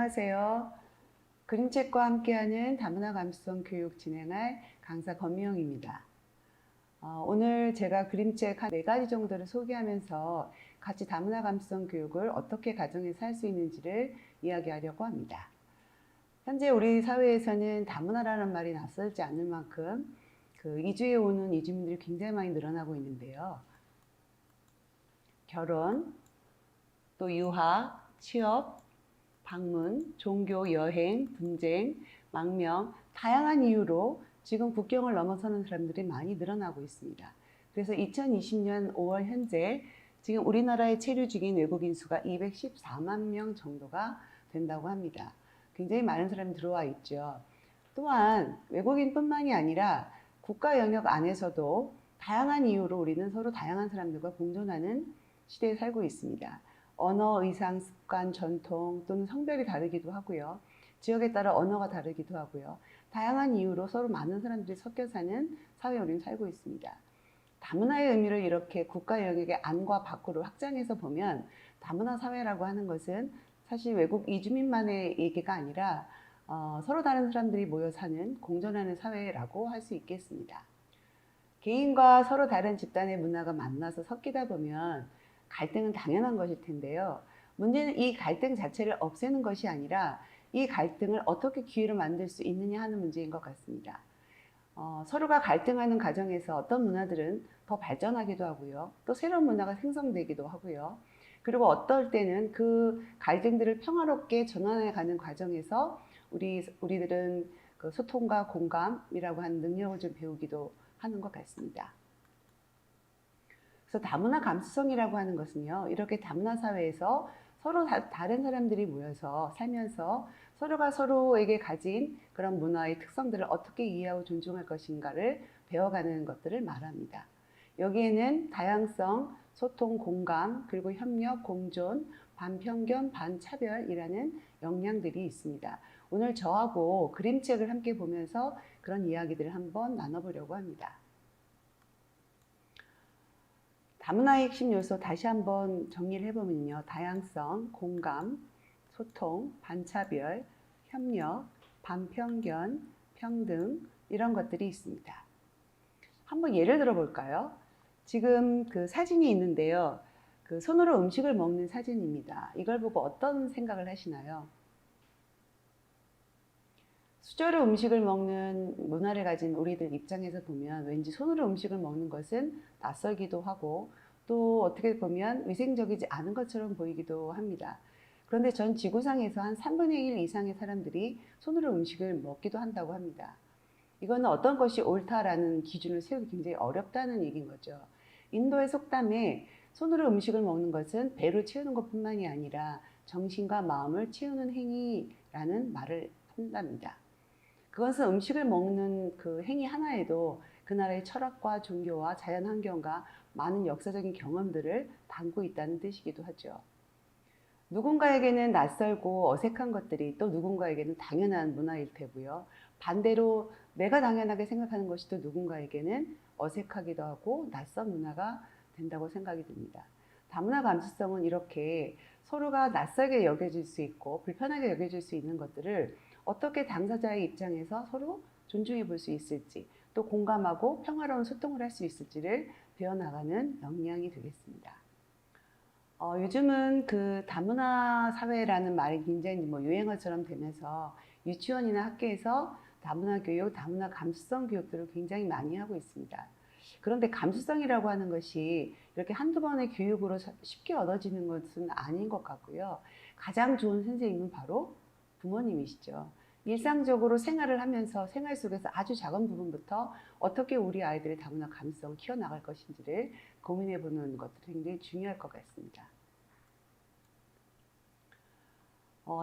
안녕하세요. 그림책과 함께하는 다문화 감수성 교육 진행할 강사 권미영입니다. 오늘 제가 그림책 한 4가지 정도를 소개하면서 같이 다문화 감수성 교육을 어떻게 가정에서 할 수 있는지를 이야기하려고 합니다. 현재 우리 사회에서는 다문화라는 말이 낯설지 않을 만큼 이주해 오는 이주민들이 굉장히 많이 늘어나고 있는데요. 결혼, 또 유학, 취업, 방문, 종교, 여행, 분쟁, 망명, 다양한 이유로 지금 국경을 넘어서는 사람들이 많이 늘어나고 있습니다. 그래서 2020년 5월 현재 지금 우리나라에 체류 중인 외국인 수가 214만 명 정도가 된다고 합니다. 굉장히 많은 사람이 들어와 있죠. 또한 외국인뿐만이 아니라 국가 영역 안에서도 다양한 이유로 우리는 서로 다양한 사람들과 공존하는 시대에 살고 있습니다. 언어, 의상, 습관, 전통 또는 성별이 다르기도 하고요. 지역에 따라 언어가 다르기도 하고요. 다양한 이유로 서로 많은 사람들이 섞여 사는 사회에 우리는 살고 있습니다. 다문화의 의미를 이렇게 국가 영역의 안과 밖으로 확장해서 보면 다문화 사회라고 하는 것은 사실 외국 이주민만의 얘기가 아니라 서로 다른 사람들이 모여 사는 공존하는 사회라고 할 수 있겠습니다. 개인과 서로 다른 집단의 문화가 만나서 섞이다 보면 갈등은 당연한 것일 텐데요. 문제는 이 갈등 자체를 없애는 것이 아니라 이 갈등을 어떻게 기회로 만들 수 있느냐 하는 문제인 것 같습니다. 서로가 갈등하는 과정에서 어떤 문화들은 더 발전하기도 하고요. 또 새로운 문화가 생성되기도 하고요. 그리고 어떨 때는 그 갈등들을 평화롭게 전환해 가는 과정에서 우리들은 그 소통과 공감이라고 하는 능력을 좀 배우기도 하는 것 같습니다. 그래서 다문화 감수성이라고 하는 것은요, 이렇게 다문화 사회에서 서로 다른 사람들이 모여서 살면서 서로가 서로에게 가진 그런 문화의 특성들을 어떻게 이해하고 존중할 것인가를 배워가는 것들을 말합니다. 여기에는 다양성, 소통, 공감, 그리고 협력, 공존, 반편견, 반차별이라는 역량들이 있습니다. 오늘 저하고 그림책을 함께 보면서 그런 이야기들을 한번 나눠보려고 합니다. 다문화의 핵심 요소 다시 한번 정리를 해보면요. 다양성, 공감, 소통, 반차별, 협력, 반편견, 평등 이런 것들이 있습니다. 한번 예를 들어 볼까요? 지금 그 사진이 있는데요. 그 손으로 음식을 먹는 사진입니다. 이걸 보고 어떤 생각을 하시나요? 수저로 음식을 먹는 문화를 가진 우리들 입장에서 보면 왠지 손으로 음식을 먹는 것은 낯설기도 하고 또 어떻게 보면 위생적이지 않은 것처럼 보이기도 합니다. 그런데 전 지구상에서 한 3분의 1 이상의 사람들이 손으로 음식을 먹기도 한다고 합니다. 이거는 어떤 것이 옳다라는 기준을 세우기 굉장히 어렵다는 얘기인 거죠. 인도의 속담에 손으로 음식을 먹는 것은 배를 채우는 것뿐만이 아니라 정신과 마음을 채우는 행위라는 말을 한답니다. 그것은 음식을 먹는 그 행위 하나에도 그 나라의 철학과 종교와 자연 환경과 많은 역사적인 경험들을 담고 있다는 뜻이기도 하죠. 누군가에게는 낯설고 어색한 것들이 또 누군가에게는 당연한 문화일 테고요. 반대로 내가 당연하게 생각하는 것이 또 누군가에게는 어색하기도 하고 낯선 문화가 된다고 생각이 듭니다. 다문화 감수성은 이렇게 서로가 낯설게 여겨질 수 있고 불편하게 여겨질 수 있는 것들을 어떻게 당사자의 입장에서 서로 존중해 볼 수 있을지 또 공감하고 평화로운 소통을 할 수 있을지를 배워나가는 역량이 되겠습니다. 요즘은 그 다문화 사회라는 말이 굉장히 유행어처럼 되면서 유치원이나 학교에서 다문화 교육, 다문화 감수성 교육들을 굉장히 많이 하고 있습니다. 그런데 감수성이라고 하는 것이 이렇게 한두 번의 교육으로 쉽게 얻어지는 것은 아닌 것 같고요. 가장 좋은 선생님은 바로 부모님이시죠. 일상적으로 생활을 하면서 생활 속에서 아주 작은 부분부터 어떻게 우리 아이들의 다문화 감수성을 키워나갈 것인지를 고민해 보는 것들이 굉장히 중요할 것 같습니다.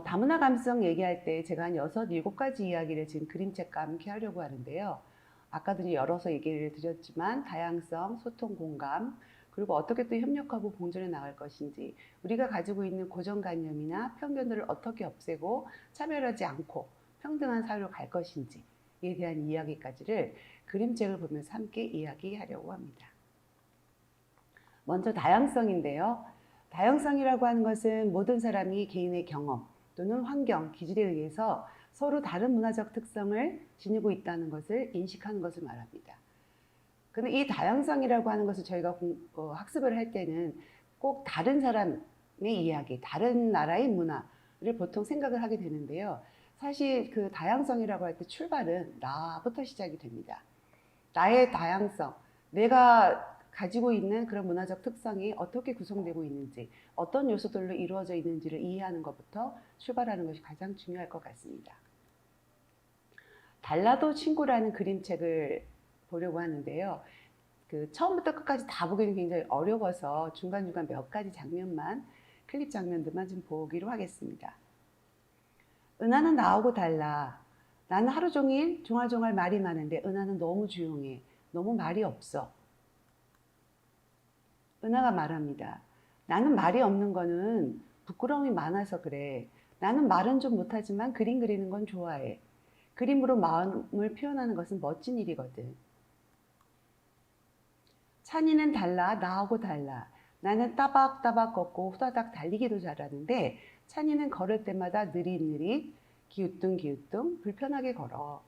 다문화 감수성 얘기할 때 제가 한 6, 7가지 이야기를 지금 그림책과 함께 하려고 하는데요. 아까도 열어서 얘기를 드렸지만 다양성, 소통, 공감, 그리고 어떻게 또 협력하고 공존해 나갈 것인지, 우리가 가지고 있는 고정관념이나 편견들을 어떻게 없애고 차별하지 않고 평등한 사회로 갈 것인지에 대한 이야기까지를 그림책을 보면서 함께 이야기하려고 합니다. 먼저 다양성인데요. 다양성이라고 하는 것은 모든 사람이 개인의 경험, 또는 환경, 기질에 의해서 서로 다른 문화적 특성을 지니고 있다는 것을 인식하는 것을 말합니다. 근데 이 다양성이라고 하는 것을 저희가 학습을 할 때는 꼭 다른 사람의 이야기, 다른 나라의 문화를 보통 생각을 하게 되는데요. 사실 그 다양성이라고 할 때 출발은 나부터 시작이 됩니다. 나의 다양성, 내가 가지고 있는 그런 문화적 특성이 어떻게 구성되고 있는지, 어떤 요소들로 이루어져 있는지를 이해하는 것부터 출발하는 것이 가장 중요할 것 같습니다. 달라도 친구라는 그림책을 보려고 하는데요. 그 처음부터 끝까지 다 보기는 굉장히 어려워서 중간중간 몇 가지 장면만, 클립 장면들만 좀 보기로 하겠습니다. 은하는 나하고 달라. 나는 하루 종일 종알종알 말이 많은데 은하는 너무 조용해. 너무 말이 없어. 은하가 말합니다. 나는 말이 없는 거는 부끄러움이 많아서 그래. 나는 말은 좀 못하지만 그림 그리는 건 좋아해. 그림으로 마음을 표현하는 것은 멋진 일이거든. 찬이는 달라. 나하고 달라. 나는 따박따박 걷고 후다닥 달리기도 잘하는데 찬이는 걸을 때마다 느릿느릿, 기우뚱기우뚱 불편하게 걸어.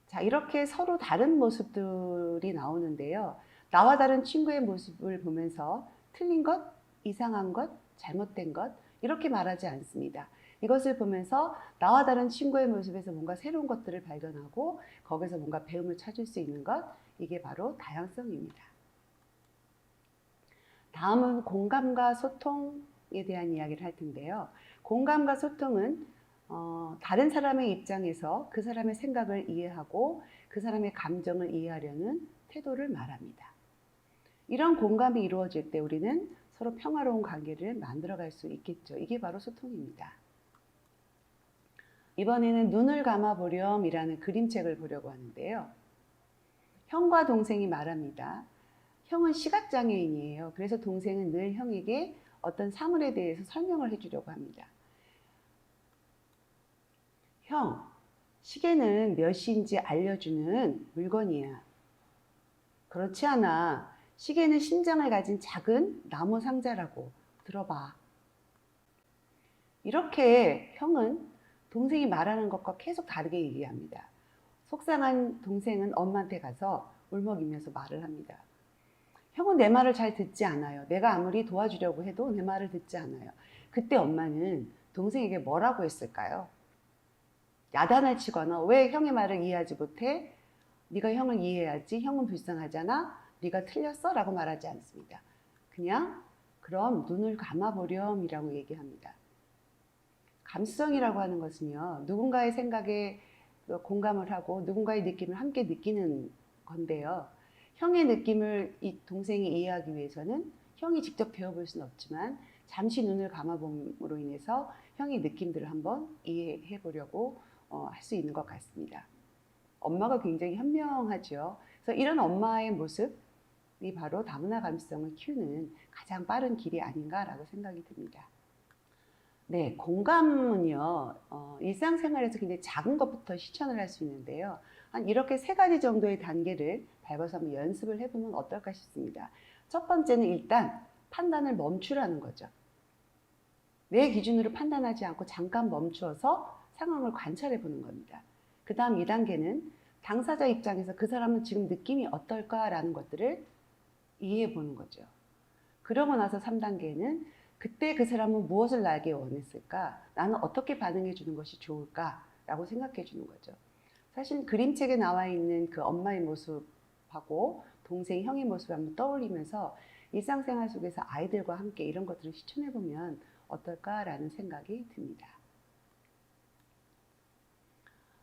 자, 이렇게 서로 다른 모습들이 나오는데요. 나와 다른 친구의 모습을 보면서 틀린 것, 이상한 것, 잘못된 것 이렇게 말하지 않습니다. 이것을 보면서 나와 다른 친구의 모습에서 뭔가 새로운 것들을 발견하고 거기서 뭔가 배움을 찾을 수 있는 것, 이게 바로 다양성입니다. 다음은 공감과 소통에 대한 이야기를 할 텐데요. 공감과 소통은 다른 사람의 입장에서 그 사람의 생각을 이해하고 그 사람의 감정을 이해하려는 태도를 말합니다. 이런 공감이 이루어질 때 우리는 서로 평화로운 관계를 만들어갈 수 있겠죠. 이게 바로 소통입니다. 이번에는 눈을 감아보렴이라는 그림책을 보려고 하는데요. 형과 동생이 말합니다. 형은 시각장애인이에요. 그래서 동생은 늘 형에게 어떤 사물에 대해서 설명을 해주려고 합니다. 형, 시계는 몇 시인지 알려주는 물건이야. 그렇지 않아. 시계는 심장을 가진 작은 나무 상자라고. 들어봐. 이렇게 형은 동생이 말하는 것과 계속 다르게 얘기합니다. 속상한 동생은 엄마한테 가서 울먹이면서 말을 합니다. 형은 내 말을 잘 듣지 않아요. 내가 아무리 도와주려고 해도 내 말을 듣지 않아요. 그때 엄마는 동생에게 뭐라고 했을까요? 야단을 치거나 왜 형의 말을 이해하지 못해? 네가 형을 이해해야지. 형은 불쌍하잖아. 네가 틀렸어? 라고 말하지 않습니다. 그냥 그럼 눈을 감아보렴이라고 얘기합니다. 감수성이라고 하는 것은요. 누군가의 생각에 공감을 하고 누군가의 느낌을 함께 느끼는 건데요. 형의 느낌을 이 동생이 이해하기 위해서는 형이 직접 배워볼 수는 없지만 잠시 눈을 감아봄으로 인해서 형의 느낌들을 한번 이해해 보려고 할 수 있는 것 같습니다. 엄마가 굉장히 현명하죠. 그래서 이런 엄마의 모습이 바로 다문화 감수성을 키우는 가장 빠른 길이 아닌가라고 생각이 듭니다. 네, 공감은요, 일상생활에서 굉장히 작은 것부터 실천을 할 수 있는데요. 한 이렇게 3가지 정도의 단계를 밟아서 한번 연습을 해보면 어떨까 싶습니다. 첫 번째는 일단 판단을 멈추라는 거죠. 내 기준으로 판단하지 않고 잠깐 멈추어서 상황을 관찰해 보는 겁니다. 그 다음 2단계는 당사자 입장에서 그 사람은 지금 느낌이 어떨까라는 것들을 이해해 보는 거죠. 그러고 나서 3단계는 그때 그 사람은 무엇을 나에게 원했을까? 나는 어떻게 반응해 주는 것이 좋을까? 라고 생각해 주는 거죠. 사실 그림책에 나와 있는 그 엄마의 모습하고 동생, 형의 모습을 한번 떠올리면서 일상생활 속에서 아이들과 함께 이런 것들을 실천해 보면 어떨까라는 생각이 듭니다.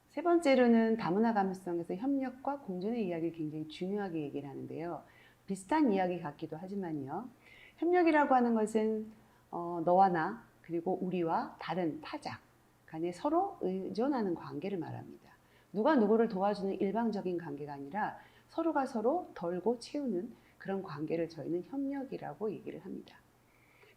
세 번째로는 다문화 감수성에서 협력과 공존의 이야기를 굉장히 중요하게 얘기를 하는데요. 비슷한 이야기 같기도 하지만요. 협력이라고 하는 것은 너와 나 그리고 우리와 다른 타자 간에 서로 의존하는 관계를 말합니다. 누가 누구를 도와주는 일방적인 관계가 아니라 서로가 서로 덜고 채우는 그런 관계를 저희는 협력이라고 얘기를 합니다.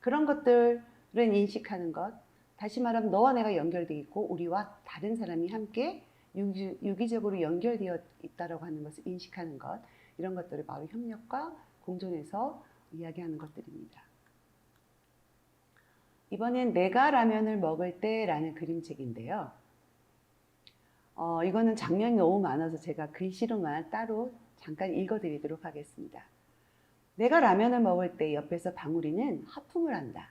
그런 것들을 인식하는 것, 다시 말하면 너와 내가 연결되어 있고 우리와 다른 사람이 함께 유기적으로 연결되어 있다고 하는 것을 인식하는 것, 이런 것들을 바로 협력과 공존에서 이야기하는 것들입니다. 이번엔 내가 라면을 먹을 때라는 그림책인데요. 이거는 장면이 너무 많아서 제가 글씨로만 따로 잠깐 읽어드리도록 하겠습니다. 내가 라면을 먹을 때 옆에서 방울이는 하품을 한다.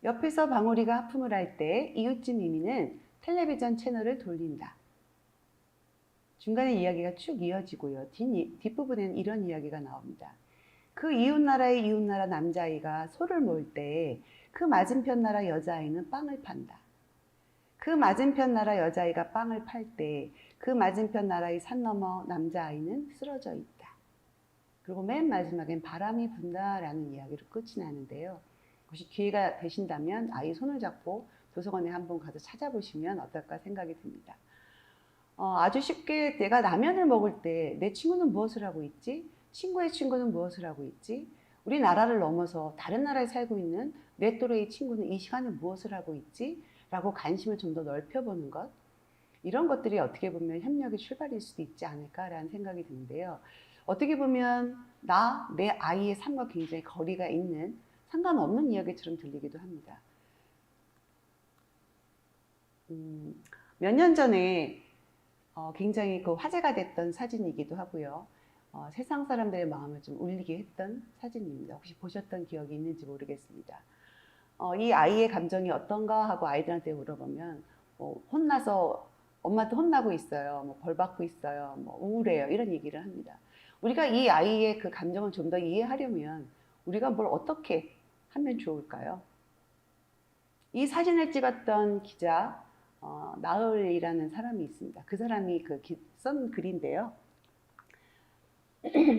옆에서 방울이가 하품을 할 때 이웃집 미미는 텔레비전 채널을 돌린다. 중간에 이야기가 쭉 이어지고요. 뒷부분에는 이런 이야기가 나옵니다. 그 이웃나라의 이웃나라 남자아이가 소를 모을 때 그 맞은편 나라 여자아이는 빵을 판다. 그 맞은편 나라 여자아이가 빵을 팔 때 그 맞은편 나라의 산 너머 남자아이는 쓰러져 있다. 그리고 맨 마지막엔 바람이 분다라는 이야기로 끝이 나는데요. 혹시 기회가 되신다면 아이 손을 잡고 도서관에 한번 가서 찾아보시면 어떨까 생각이 듭니다. 아주 쉽게 내가 라면을 먹을 때 내 친구는 무엇을 하고 있지? 친구의 친구는 무엇을 하고 있지? 우리 나라를 넘어서 다른 나라에 살고 있는 내 또래의 친구는 이 시간에 무엇을 하고 있지? 라고 관심을 좀 더 넓혀보는 것. 이런 것들이 어떻게 보면 협력의 출발일 수도 있지 않을까라는 생각이 드는데요. 어떻게 보면 내 아이의 삶과 굉장히 거리가 있는 상관없는 이야기처럼 들리기도 합니다. 몇 년 전에 굉장히 그 화제가 됐던 사진이기도 하고요. 세상 사람들의 마음을 좀 울리게 했던 사진입니다. 혹시 보셨던 기억이 있는지 모르겠습니다. 이 아이의 감정이 어떤가 하고 아이들한테 물어보면 혼나서 엄마한테 혼나고 있어요. 벌 받고 있어요. 우울해요. 이런 얘기를 합니다. 우리가 이 아이의 그 감정을 좀 더 이해하려면 우리가 뭘 어떻게 하면 좋을까요? 이 사진을 찍었던 기자 나을이라는 사람이 있습니다. 그 사람이 쓴 글인데요.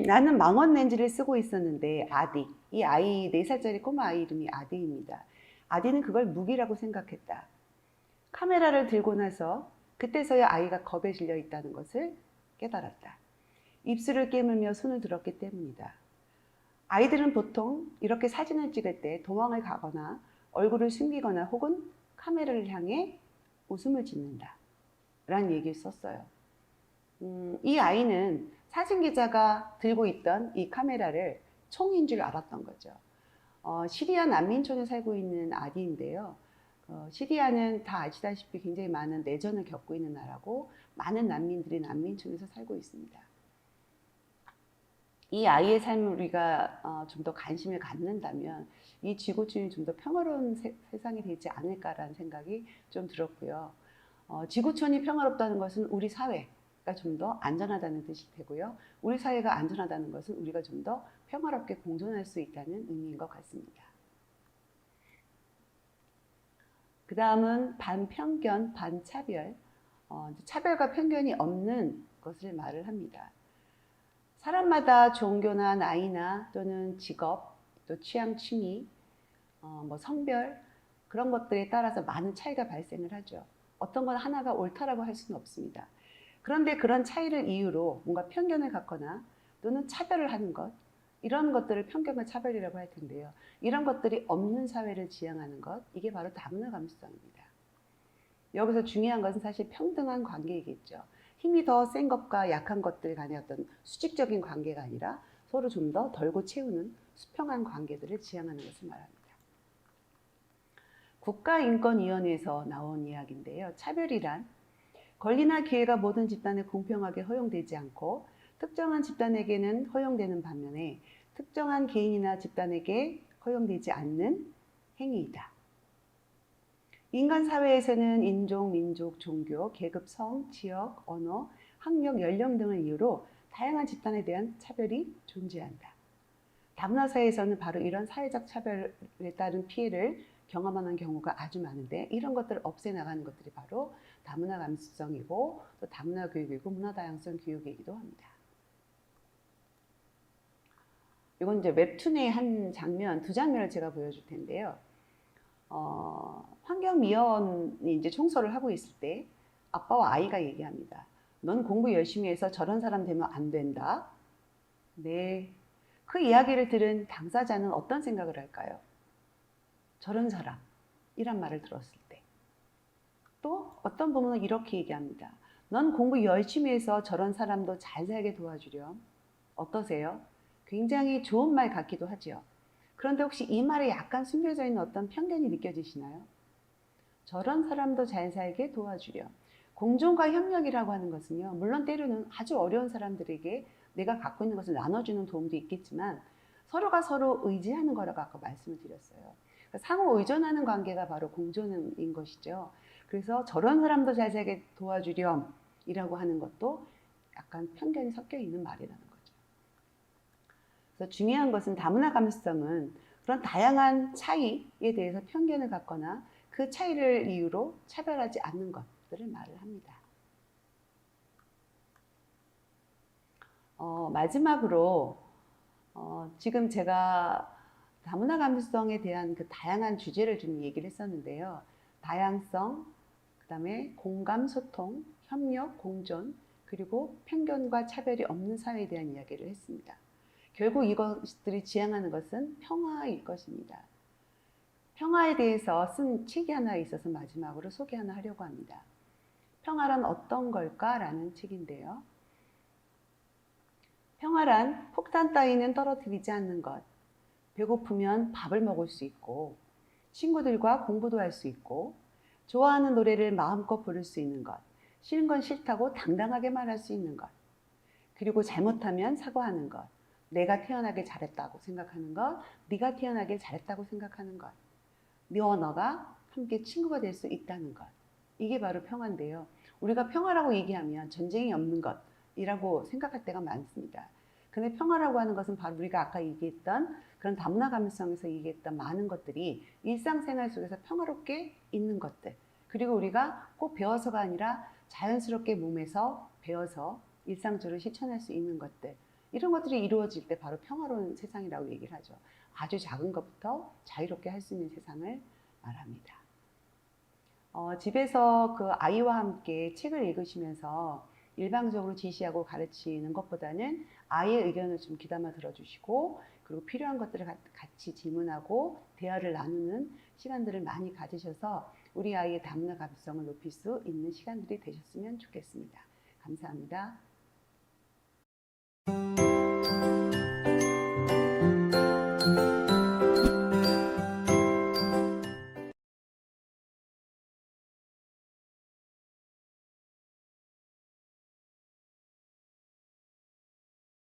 나는 망원 렌즈를 쓰고 있었는데 아디, 이 아이 4살짜리 꼬마 아이 이름이 아디입니다. 아디는 그걸 무기라고 생각했다. 카메라를 들고 나서 그때서야 아이가 겁에 질려 있다는 것을 깨달았다. 입술을 깨물며 손을 들었기 때문이다. 아이들은 보통 이렇게 사진을 찍을 때 도망을 가거나 얼굴을 숨기거나 혹은 카메라를 향해 웃음을 짓는다 라는 얘기를 썼어요. 이 아이는 사진기자가 들고 있던 이 카메라를 총인 줄 알았던 거죠. 시리아 난민촌에 살고 있는 아디인데요. 시리아는 다 아시다시피 굉장히 많은 내전을 겪고 있는 나라고 많은 난민들이 난민촌에서 살고 있습니다. 이 아이의 삶을 우리가 좀 더 관심을 갖는다면 이 지구촌이 좀 더 평화로운 세상이 되지 않을까라는 생각이 좀 들었고요. 지구촌이 평화롭다는 것은 우리 사회가 좀 더 안전하다는 뜻이 되고요. 우리 사회가 안전하다는 것은 우리가 좀 더 평화롭게 공존할 수 있다는 의미인 것 같습니다. 그 다음은 반편견, 반차별. 차별과 편견이 없는 것을 말을 합니다. 사람마다 종교나 나이나 또는 직업, 또 취향, 취미, 성별 그런 것들에 따라서 많은 차이가 발생을 하죠. 어떤 건 하나가 옳다라고 할 수는 없습니다. 그런데 그런 차이를 이유로 뭔가 편견을 갖거나 또는 차별을 하는 것, 이런 것들을 편견과 차별이라고 할 텐데요. 이런 것들이 없는 사회를 지향하는 것, 이게 바로 다문화 감수성입니다. 여기서 중요한 것은 사실 평등한 관계이겠죠. 힘이 더 센 것과 약한 것들 간의 어떤 수직적인 관계가 아니라 서로 좀 더 덜고 채우는 수평한 관계들을 지향하는 것을 말합니다. 국가인권위원회에서 나온 이야기인데요. 차별이란 권리나 기회가 모든 집단에 공평하게 허용되지 않고 특정한 집단에게는 허용되는 반면에 특정한 개인이나 집단에게 허용되지 않는 행위이다. 인간 사회에서는 인종, 민족, 종교, 계급, 성, 지역, 언어, 학력, 연령 등을 이유로 다양한 집단에 대한 차별이 존재한다. 다문화 사회에서는 바로 이런 사회적 차별에 따른 피해를 경험하는 경우가 아주 많은데 이런 것들을 없애나가는 것들이 바로 다문화 감수성이고 또 다문화 교육이고 문화다양성 교육이기도 합니다. 이건 이제 웹툰의 한 장면, 2장면을 제가 보여줄 텐데요. 환경미화원이 이제 청소를 하고 있을 때 아빠와 아이가 얘기합니다. 넌 공부 열심히 해서 저런 사람 되면 안 된다. 네. 그 이야기를 들은 당사자는 어떤 생각을 할까요? 저런 사람, 이란 말을 들었을 때. 또 어떤 부모는 이렇게 얘기합니다. 넌 공부 열심히 해서 저런 사람도 잘 살게 도와주렴. 어떠세요? 굉장히 좋은 말 같기도 하죠. 그런데 혹시 이 말에 약간 숨겨져 있는 어떤 편견이 느껴지시나요? 저런 사람도 잘 살게 도와주렴. 공존과 협력이라고 하는 것은요, 물론 때로는 아주 어려운 사람들에게 내가 갖고 있는 것을 나눠주는 도움도 있겠지만 서로가 서로 의지하는 거라고 아까 말씀을 드렸어요. 그러니까 상호 의존하는 관계가 바로 공존인 것이죠. 그래서 저런 사람도 잘 살게 도와주렴 이라고 하는 것도 약간 편견이 섞여 있는 말이라는 거죠. 그래서 중요한 것은 다문화 감수성은 그런 다양한 차이에 대해서 편견을 갖거나 그 차이를 이유로 차별하지 않는 것들을 말을 합니다. 마지막으로 지금 제가 다문화 감수성에 대한 그 다양한 주제를 좀 얘기를 했었는데요. 다양성, 그 다음에 공감, 소통, 협력, 공존, 그리고 편견과 차별이 없는 사회에 대한 이야기를 했습니다. 결국 이것들이 지향하는 것은 평화일 것입니다. 평화에 대해서 쓴 책이 하나 있어서 마지막으로 소개 하나 하려고 합니다. 평화란 어떤 걸까? 라는 책인데요. 평화란 폭탄 따위는 떨어뜨리지 않는 것, 배고프면 밥을 먹을 수 있고, 친구들과 공부도 할 수 있고, 좋아하는 노래를 마음껏 부를 수 있는 것, 싫은 건 싫다고 당당하게 말할 수 있는 것, 그리고 잘못하면 사과하는 것, 내가 태어나길 잘했다고 생각하는 것, 네가 태어나길 잘했다고 생각하는 것, 너와 너가 함께 친구가 될 수 있다는 것. 이게 바로 평화인데요. 우리가 평화라고 얘기하면 전쟁이 없는 것이라고 생각할 때가 많습니다. 근데 평화라고 하는 것은 바로 우리가 아까 얘기했던 그런 다문화 감수성에서 얘기했던 많은 것들이 일상생활 속에서 평화롭게 있는 것들. 그리고 우리가 꼭 배워서가 아니라 자연스럽게 몸에서 배워서 일상적으로 실천할 수 있는 것들. 이런 것들이 이루어질 때 바로 평화로운 세상이라고 얘기를 하죠. 아주 작은 것부터 자유롭게 할 수 있는 세상을 말합니다. 집에서 그 아이와 함께 책을 읽으시면서 일방적으로 지시하고 가르치는 것보다는 아이의 의견을 좀 귀담아 들어주시고 그리고 필요한 것들을 같이 질문하고 대화를 나누는 시간들을 많이 가지셔서 우리 아이의 다문화 감수성을 높일 수 있는 시간들이 되셨으면 좋겠습니다. 감사합니다.